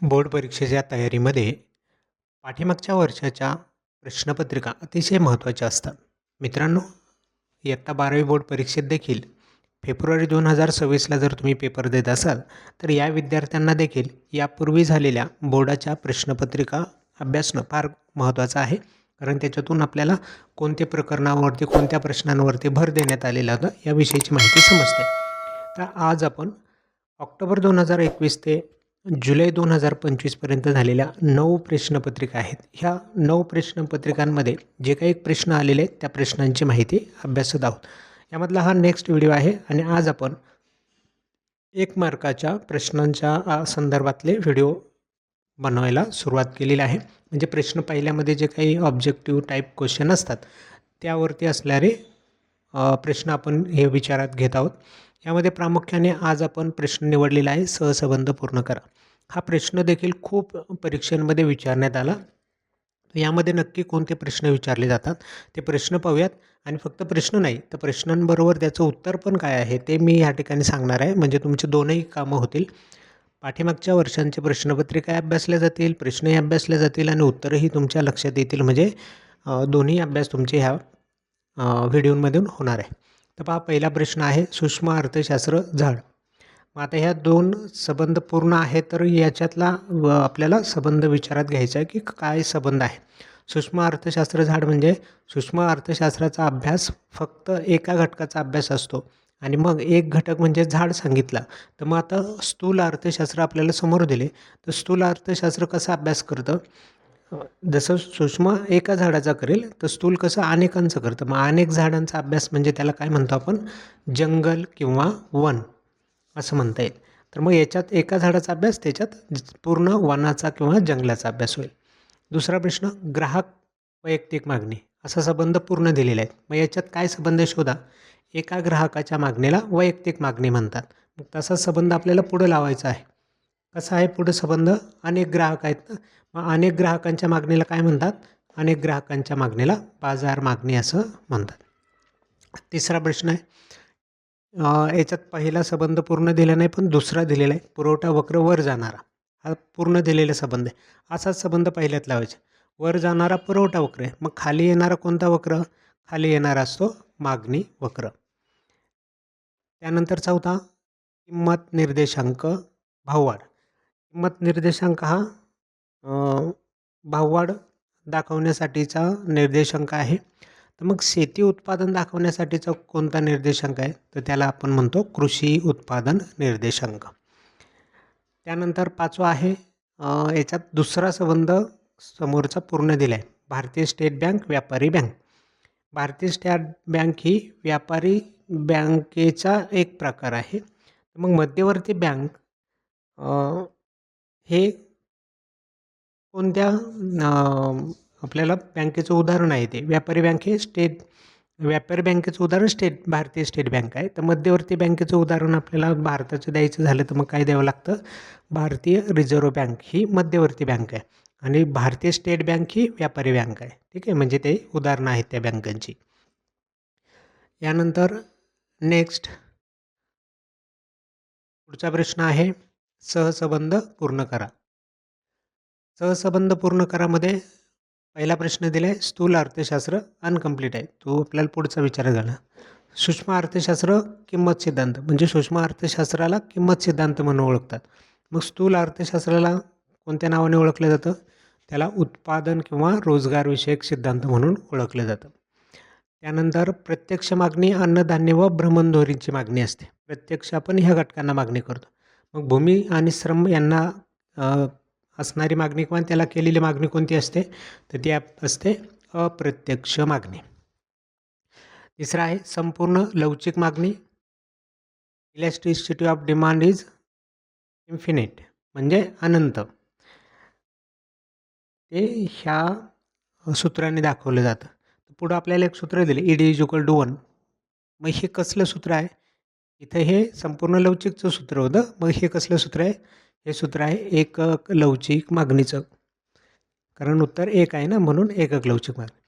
Board परीक्षेच्या तयारीमध्ये पाठीमागच्या वर्षाच्या प्रश्नपत्रिका अतिशय महत्त्वाच्या असतात. मित्रांनो, इयत्ता 12वी बोर्ड परीक्षेत देखील फेब्रुवारी 2026ला जर तुम्ही पेपर देत असाल, तर या विद्यार्थ्यांना देखील यापूर्वी झालेल्या बोर्डाच्या प्रश्नपत्रिका अभ्यासणं फार महत्त्वाचं आहे. कारण त्याच्यातून आपल्याला कोणत्या प्रकरणावरती, कोणत्या प्रश्नांवरती भर देण्यात आलेला होता, याविषयीची माहिती समजते. तर आज आपण ऑक्टोबर 2021 ते जुलै 2025पर्यंत झालेल्या 9 प्रश्नपत्रिका आहेत. ह्या 9 प्रश्नपत्रिकांमध्ये जे काही प्रश्न आलेले आहेत त्या प्रश्नांची माहिती अभ्यासत आहोत. यामधला हा नेक्स्ट व्हिडिओ आहे आणि आज आपण 1 मार्काच्या प्रश्नांच्या संदर्भातले व्हिडिओ बनवायला सुरुवात केलेली आहे. म्हणजे प्रश्न पहिल्यामध्ये जे काही ऑब्जेक्टिव्ह टाईप क्वेश्चन असतात त्यावरती असणारे प्रश्न आपण हे विचारात घेत आहोत. यामध्ये प्रामुख्याने आज आपण प्रश्न निवडलेला आहे सहसंबंध पूर्ण करा. हा प्रश्न देखील खूप परीक्षांमध्ये विचारण्यात आला. यामध्ये नक्की कोणते प्रश्न विचारले जातात ते प्रश्न पाहूयात. आणि फक्त प्रश्न नाही तर प्रश्नांबरोबर त्याचं उत्तर पण काय आहे ते मी या ठिकाणी सांगणार आहे. म्हणजे तुमचे दोनही कामं होतील. पाठीमागच्या वर्षांचे प्रश्नपत्रिका अभ्यासल्या जातील, प्रश्नही अभ्यासले जातील आणि उत्तरही तुमच्या लक्षात येतील. म्हणजे दोन्ही अभ्यास तुमचे ह्या व्हिडिओमधून होणार आहे. तर पहा, पहिला प्रश्न आहे सूक्ष्म अर्थशास्त्र झाड. मग आता ह्या 2 संबंध पूर्ण आहेत, तर याच्यातला आपल्याला संबंध विचारात घ्यायचा आहे की काय संबंध आहे. सूक्ष्म अर्थशास्त्र झाड म्हणजे सूक्ष्म अर्थशास्त्राचा अभ्यास फक्त एका घटकाचा अभ्यास असतो आणि मग एक घटक म्हणजे झाड सांगितला. तर मग आता स्थूल अर्थशास्त्र आपल्याला समोर दिले, तर स्थूल अर्थशास्त्र कसा अभ्यास करतं, जसं सूक्ष्म एका झाडाचा करेल तर स्थूल कसं अनेकांचं करतं. मग अनेक झाडांचा अभ्यास म्हणजे त्याला काय म्हणतो आपण, जंगल किंवा वन असं म्हणता येईल. तर मग याच्यात एका झाडाचा अभ्यास, त्याच्यात पूर्ण वनाचा किंवा जंगलाचा अभ्यास होईल. दुसरा प्रश्न, ग्राहक वैयक्तिक मागणी, असा संबंध पूर्ण दिलेला आहे. मग याच्यात काय संबंध शोधा. एका ग्राहकाच्या मागणीला वैयक्तिक मागणी म्हणतात. मग तसा संबंध आपल्याला पुढं लावायचा आहे. कसा आहे पुढं संबंध, अनेक ग्राहक आहेत ना, मग अनेक ग्राहकांच्या मागणीला काय म्हणतात, अनेक ग्राहकांच्या मागणीला बाजार मागणी असं म्हणतात. तिसरा प्रश्न आहे, याच्यात पहिला संबंध पूर्ण दिला नाही पण दुसरा दिलेला आहे, पुरवठा वक्र वर जाणारा. हा पूर्ण दिलेला संबंध आहे. असाच संबंध पहिल्यात लावायचा. वर जाणारा पुरवठा वक्र आहे, मग खाली येणारा कोणता वक्र, खाली येणारा असतो मागणी वक्र. त्यानंतर चौथा, किंमत निर्देशांक भाववाढ. किंमत निर्देशांक हा भाववाढ दाखवण्यासाठीचा निर्देशांक आहे. तर मग शेती उत्पादन दाखवण्यासाठीचा कोणता निर्देशांक आहे, तर त्याला आपण म्हणतो कृषी उत्पादन निर्देशांक. त्यानंतर पाचवा आहे, याच्यात दुसरा संबंध समोरचा पूर्ण दिला आहे, भारतीय स्टेट बँक व्यापारी बँक. भारतीय स्टेट बँक ही व्यापारी बँकेचा एक प्रकार आहे. मग मध्यवर्ती बँक हे कोणत्या आपल्याला बँकेचं उदाहरण आहे, ते व्यापारी बँक हे व्यापारी बँकेचं उदाहरण भारतीय स्टेट बँक आहे. तर मध्यवर्ती बँकेचं उदाहरण आपल्याला भारताचं द्यायचं झालं तर मग काय द्यावं लागतं, भारतीय रिझर्व्ह बँक ही मध्यवर्ती बँक आहे आणि भारतीय स्टेट बँक ही व्यापारी बँक आहे. ठीक आहे, म्हणजे ते उदाहरणं आहेत त्या बँकांची. यानंतर नेक्स्ट पुढचा प्रश्न आहे सहसंबंध पूर्ण करा. सहसंबंध पूर्ण करामध्ये पहिला प्रश्न दिला आहे, स्थूल अर्थशास्त्र अनकम्प्लीट आहे, तो आपल्याला पुढचा विचार झाला. सूक्ष्म अर्थशास्त्र किंमत सिद्धांत, म्हणजे सूक्ष्म अर्थशास्त्राला किंमत सिद्धांत म्हणून ओळखतात. मग स्थूल अर्थशास्त्राला कोणत्या नावाने ओळखलं जातं, त्याला उत्पादन किंवा रोजगारविषयक सिद्धांत म्हणून ओळखलं जातं. त्यानंतर प्रत्यक्ष मागणी अन्नधान्य व भ्रमणध्वनीची मागणी असते. प्रत्यक्ष आपण ह्या घटकांना मागणी करतो. मग भूमी आणि श्रम यांना असणारी मागणी किंवा त्याला केलेली मागणी कोणती असते, तर ती असते अप्रत्यक्ष मागणी. तिसरा आहे संपूर्ण लवचिक मागणी. Elasticity of demand is infinite, म्हणजे अनंत. ते ह्या सूत्राने दाखवलं जातं. पुढं आपल्याला एक सूत्र दिले, ED = 1. मग हे कसलं सूत्र आहे, इथं हे संपूर्ण लवचिकचं सूत्र होतं. मग हे कसलं सूत्र आहे, हे सूत्र आहे एकक लवचिक मागणीचं, कारण उत्तर एक आहे ना, म्हणून एकक लवचिक मागणी.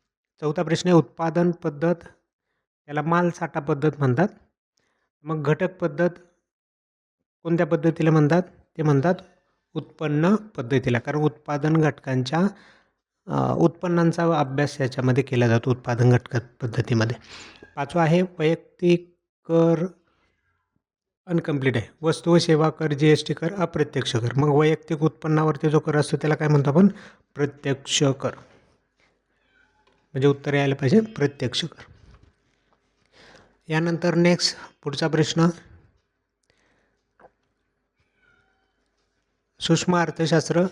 चौथा प्रश्न आहे उत्पादन पद्धत, त्याला माल साठा पद्धत म्हणतात. मग घटक पद्धत कोणत्या पद्धतीला म्हणतात, ते म्हणतात उत्पन्न पद्धतीला, कारण उत्पादन घटकांच्या उत्पन्नांचा अभ्यास याच्यामध्ये केला जातो उत्पादन घटक पद्धतीमध्ये. 5वा आहे वैयक्तिक कर अनकम्प्लीट आहे. वस्तू व सेवा कर, GST कर, अप्रत्यक्ष कर. मग वैयक्तिक उत्पन्नावरती जो कर असतो त्याला काय म्हणतो आपण? प्रत्यक्ष कर. म्हणजे उत्तर यायला पाहिजे प्रत्यक्ष कर. यानंतर नेक्स्ट पुढचा प्रश्न, सूक्ष्म अर्थशास्त्र.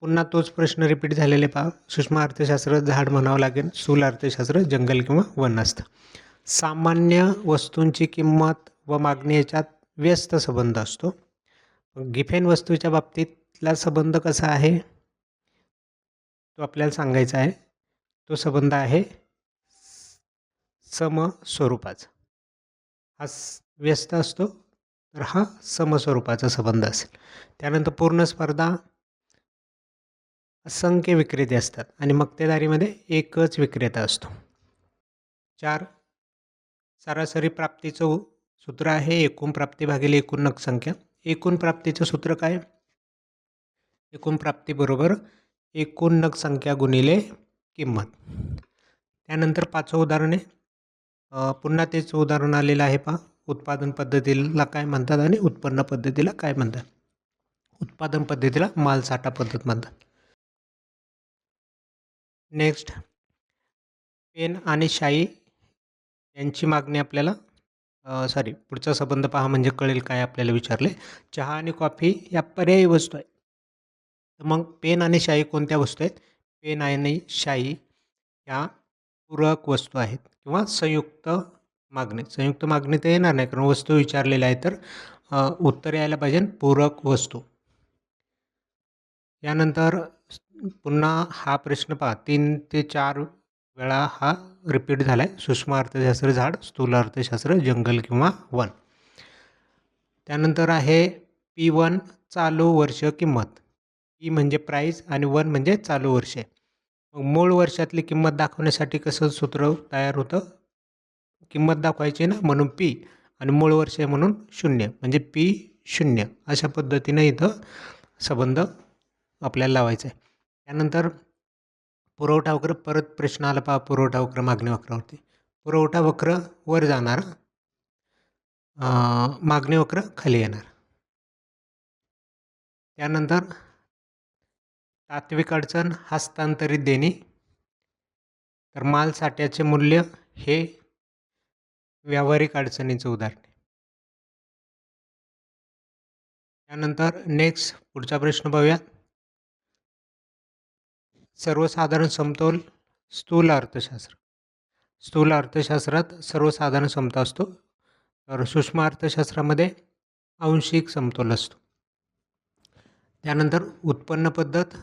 पुन्हा तोच प्रश्न रिपीट झालेले पहा. सूक्ष्म अर्थशास्त्र झाड म्हणावं लागेल, स्थूल अर्थशास्त्र जंगल किंवा वन असतं. सामान्य वस्तूंची किंमत व मागणी याच्यात व्यस्त संबंध असतो. गिफेन वस्तूच्या बाबतीतला संबंध कसा आहे तो आपल्याला सांगायचा आहे. तो संबंध आहे समस्वरूपाचा. हा व्यस्त असतो तर हा समस्वरूपाचा संबंध असेल. त्यानंतर पूर्ण स्पर्धा, असंख्य विक्रेते असतात आणि मक्तेदारीमध्ये एकच विक्रेता असतो. 4 सरासरी प्राप्तीचं सूत्र आहे एकूण प्राप्ती भागिले एकूण नग संख्या. एकूण प्राप्तीचं सूत्र काय? एकूण प्राप्ती बरोबर एकूण नग संख्या गुणिले किंमत. त्यानंतर 5वं उदाहरण आहे, पुन्हा तेच उदाहरण आलेलं आहे पहा. उत्पादन पद्धतीला काय म्हणतात आणि उत्पन्न पद्धतीला काय म्हणतात? उत्पादन पद्धतीला मालसाठा पद्धत म्हणतात. नेक्स्ट, पेन आणि शाई यांची मागणी आपल्याला पुढचा संबंध पहा म्हणजे कळेल काय आपल्याला विचारले. चहा आणि कॉफी या पर्यायी वस्तू आहेत. मग पेन आणि शाई कोणत्या वस्तू आहेत? पेन आणि शाई ह्या पूरक वस्तू आहेत किंवा संयुक्त मागणी. संयुक्त मागणी तर येणार नाही कारण वस्तू विचारलेल्या आहेत, तर उत्तर यायला पाहिजे पूरक वस्तू. यानंतर पुन्हा हा प्रश्न पहा, 3 ते 4 वेळा हा रिपीट झाला आहे. सूक्ष्म अर्थशास्त्र झाड, स्थूल अर्थशास्त्र जंगल किंवा वन. त्यानंतर आहे P1 चालू वर्ष किंमत. P म्हणजे प्राईस आणि 1 म्हणजे चालू वर्ष. मग मूळ वर्षातली किंमत दाखवण्यासाठी कसं सूत्र तयार होतं? किंमत दाखवायची ना, म्हणून P आणि मूळ वर्ष म्हणून 0 म्हणजे P0. अशा पद्धतीनं इथं संबंध आपल्याला लावायचा आहे. त्यानंतर पुरवठा वक्र, परत प्रश्न आला पहा पुरवठा वक्र मागणी वक्रावरती. पुरवठा वक्र वर जाणार, मागणी वक्र खाली येणार. त्यानंतर तात्विक अडचण, हस्तांतरित देणी. तर माल साठ्याचे मूल्य हे व्यावहारिक अडचणीचं उदाहरण आहे. त्यानंतर नेक्स्ट पुढचा प्रश्न पाहूया. सर्वसाधारण समतोल, स्थूल अर्थशास्त्र. स्थूल अर्थशास्त्रात सर्वसाधारण समता असतो, तर सूक्ष्म अर्थशास्त्रामध्ये आंशिक समतोल असतो. त्यानंतर उत्पन्न पद्धत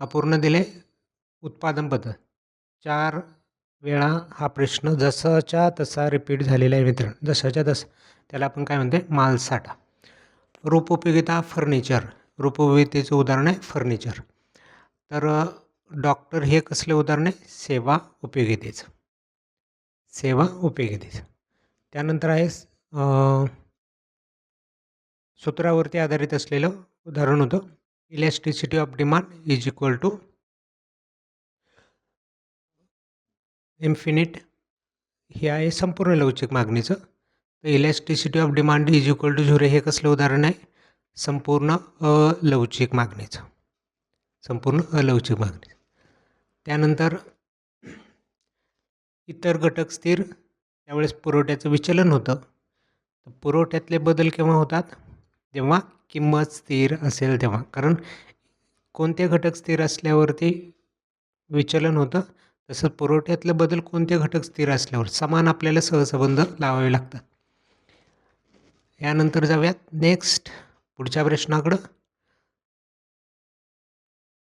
अपूर्ण दिले, उत्पादन पद्धत 4 वेळा हा प्रश्न जसाच्या तसा रिपीट झालेला आहे मित्रांनो. जसाच्या तसा त्याला आपण काय म्हणते? मालसाठा. रूपोपयोगिता, फर्निचर. रूपोपयोगितेचं उदाहरण आहे फर्निचर. तर डॉक्टर हे कसले उदाहरण आहे? सेवा उपयोगितेचं. सेवा उपयोगितेचं. त्यानंतर आहे सूत्रावरती आधारित असलेलं उदाहरण होतं elasticity of demand is equal to infinite. हे आहे संपूर्ण लवचिक मागणीचं. तर elasticity of demand is equal to 0 हे कसलं उदाहरण आहे? संपूर्ण अलवचिक मागणीचं. संपूर्ण अलवचिक मागणी. त्यानंतर इतर घटक स्थिर, त्यावेळेस पुरवठ्याचं विचलन होतं. तर पुरवठ्यातले बदल केव्हा होतात? जेव्हा किंमत स्थिर असेल तेव्हा. कारण कोणते घटक स्थिर असल्यावरती विचलन होतं, तसंच पुरवठ्यातले बदल कोणते घटक स्थिर असल्यावर समान आपल्याला सहसंबंध लावावे लागतात. यानंतर जाऊयात नेक्स्ट पुढच्या प्रश्नाकडं.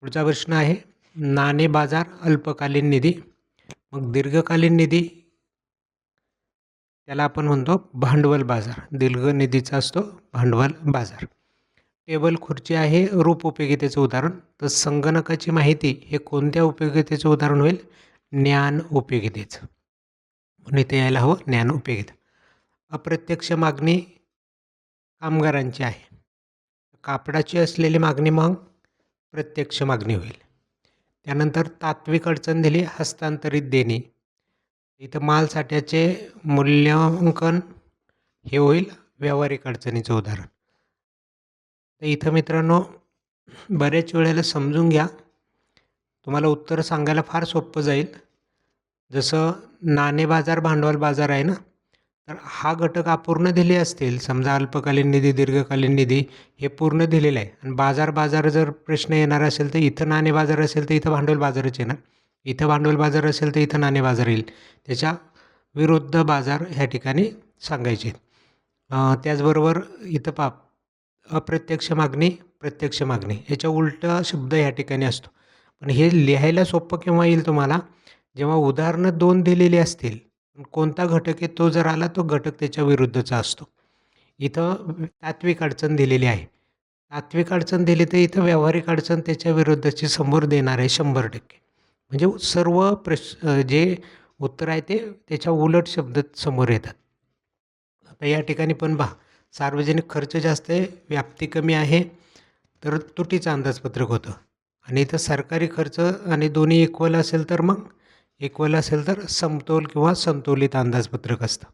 पुढचा प्रश्न आहे नाणे बाजार, अल्पकालीन निधी. मग दीर्घकालीन निधी त्याला आपण म्हणतो भांडवल बाजार. दीर्घ निधीचा असतो भांडवल बाजार. टेबल खुर्ची आहे रूप उपयोगितेचं उदाहरण. तर संगणकाची माहिती हे कोणत्या उपयोगितेचं उदाहरण होईल? ज्ञान उपयोगितेचं. म्हणून इथे यायला हवं ज्ञान उपयोगिता. अप्रत्यक्ष मागणी कामगारांची आहे. कापडाची असलेली मागणी मग प्रत्यक्ष मागणी होईल. त्यानंतर तात्विक अडचण दिली हस्तांतरित देणे. इथं मालसाठ्याचे मूल्यांकन हे होईल व्यावहारिक अडचणीचं उदाहरण. तर इथं मित्रांनो बऱ्याच वेळेला समजून घ्या, तुम्हाला उत्तर सांगायला फार सोपं जाईल. जसं नाणे बाजार भांडवल बाजार आहे ना, तर हा घटक अपूर्ण दिले असतील, समजा अल्पकालीन निधी दीर्घकालीन निधी हे पूर्ण दिलेलं आहे आणि बाजार जर प्रश्न येणार असेल तर इथं नाणे बाजार असेल तर इथं भांडवल बाजारच येणार, इथं भांडवल बाजार असेल तर इथं नाणे बाजार येईल. त्याच्या विरुद्ध बाजार ह्या ठिकाणी सांगायचे. त्याचबरोबर इथं अप्रत्यक्ष मागणी प्रत्यक्ष मागणी याच्या उलटा शब्द या ठिकाणी असतो. पण हे लिहायला सोपं केव्हा येईल तुम्हाला, जेव्हा उदाहरणं 2 दिलेली असतील, कोणता घटक आहे तो जर आला तो घटक त्याच्या विरुद्धचा असतो. इथं तात्विक अडचण दिलेली आहे, तात्विक अडचण दिली तर इथं व्यावहारिक अडचण त्याच्या विरुद्धची समोर देणार आहे 100%. म्हणजे सर्व जे उत्तर आहे ते त्याच्या उलट शब्द समोर येतात. आता या ठिकाणी पण पहा, सार्वजनिक खर्च जास्त आहे, व्याप्ती कमी आहे, तर तुटीचं अंदाजपत्रक होतं. आणि इथं सरकारी खर्च आणि दोन्ही इक्वल असेल तर मग इक्वल असेल तर समतोल किंवा संतुलित अंदाजपत्रक असतं.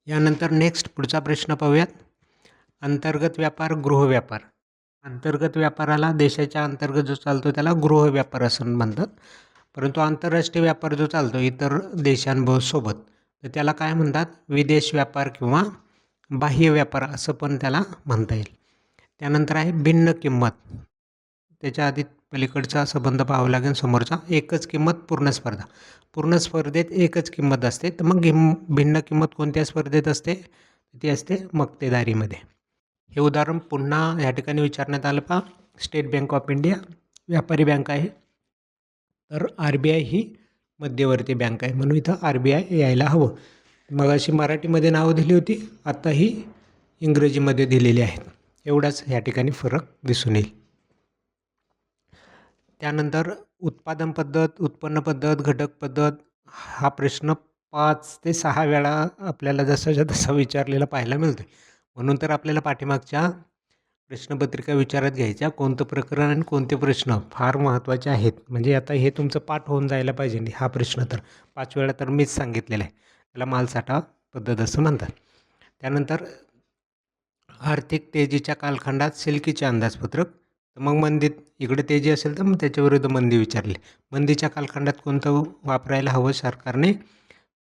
यानंतर नेक्स्ट पुढचा प्रश्न पाहूयात. अंतर्गत व्यापार गृहव्यापार. अंतर्गत व्यापाराला देशाच्या अंतर्गत जो चालतो त्याला गृहव्यापार असं म्हणतात, परंतु आंतरराष्ट्रीय व्यापार जो चालतो इतर देशांसोबत तर त्याला काय म्हणतात, विदेश व्यापार किंवा बाह्य व्यापार असं पण त्याला म्हणता येईल. त्यानंतर आहे भिन्न किंमत. त्याच्या आधी पलीकडचा संबंध पाहावा लागेल समोरचा. एकच किंमत पूर्ण स्पर्धा. पूर्ण स्पर्धेत एकच किंमत असते, तर मग भिन्न किंमत कोणत्या स्पर्धेत असते, ती असते मक्तेदारीमध्ये. हे उदाहरण पुन्हा या ठिकाणी विचारण्यात आलं. पहा, स्टेट बँक ऑफ इंडिया व्यापारी बँक आहे, तर RBI ही मध्यवर्ती बँक आहे, म्हणून इथं RBI यायला हवं. मग अशी मराठीमध्ये नावं दिली होती, आता ही इंग्रजीमध्ये दिलेली आहेत. एवढाच या ठिकाणी फरक दिसून येईल. त्यानंतर उत्पादन पद्धत, उत्पन्न पद्धत, घटक पद्धत हा प्रश्न 5 ते 6 वेळा आपल्याला जसाच्या तसा विचारलेला पाहायला मिळतो. म्हणून तर आपल्याला पाठीमागच्या प्रश्नपत्रिका विचारात घ्यायच्या, कोणतं प्रकरण आणि कोणते प्रश्न फार महत्त्वाचे आहेत. म्हणजे आता हे तुमचं पाठ होऊन जायला पाहिजे. हा प्रश्न तर 5 वेळा तर मीच सांगितलेला आहे. त्याला मालसाठा पद्धत असं म्हणतात. त्यानंतर आर्थिक तेजीच्या कालखंडात सिल्कीचे अंदाजपत्रक. तर मग मंदीत इकडे तेजी असेल तर मग त्याच्या विरुद्ध मंदी विचारली. मंदीच्या कालखंडात कोणतं वापरायला हवं सरकारने,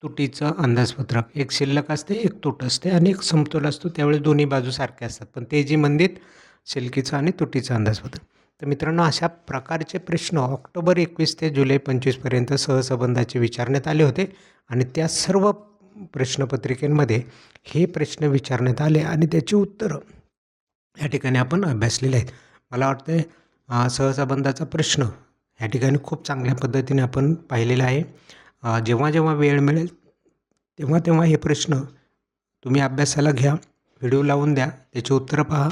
तुटीचं अंदाजपत्रक. एक शिल्लक असते, एक तूट असते आणि एक समतोल असतो, त्यावेळेस दोन्ही बाजू सारख्या असतात. पण तेजी मंदीत सिल्कीचं आणि तुटीचं अंदाजपत्रक. तर मित्रांनो अशा प्रकारचे प्रश्न ऑक्टोबर 21 ते जुलै 25पर्यंत सहसंबंधाचे विचारण्यात आले होते आणि त्या सर्व प्रश्नपत्रिकेमध्ये हे प्रश्न विचारण्यात आले आणि त्याची उत्तरं या ठिकाणी आपण अभ्यासलेले आहेत. मला वाटतं सहसंबंधाचा प्रश्न या ठिकाणी खूप चांगल्या पद्धतीने आपण पाहिलेला आहे. जेव्हा जेव्हा वेळ मिळेल तेव्हा तेव्हा हे प्रश्न तुम्ही अभ्यासाला घ्या, व्हिडिओ लावून द्या, त्याची उत्तरं पहा.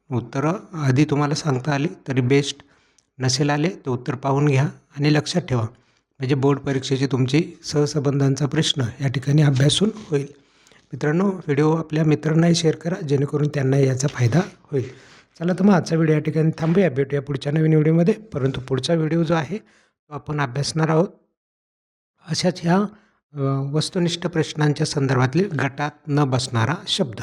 उत्तरं आधी तुम्हाला सांगता आली तरी बेस्ट, नसेल आले तर उत्तर पाहून घ्या आणि लक्षात ठेवा. म्हणजे बोर्ड परीक्षेची तुमची सहसंबंधांचा प्रश्न या ठिकाणी अभ्यासून होईल. मित्रांनो, व्हिडिओ आपल्या मित्रांनाही शेअर करा जेणेकरून त्यांनाही याचा फायदा होईल. चला तर मग आजचा व्हिडिओ या ठिकाणी थांबूया, भेटूया पुढच्या नवीन व्हिडिओमध्ये. परंतु पुढचा व्हिडिओ जो आहे तो आपण अभ्यासणार आहोत अशाच ह्या वस्तुनिष्ठ प्रश्नांच्या संदर्भातले गटात न बसणारा शब्द.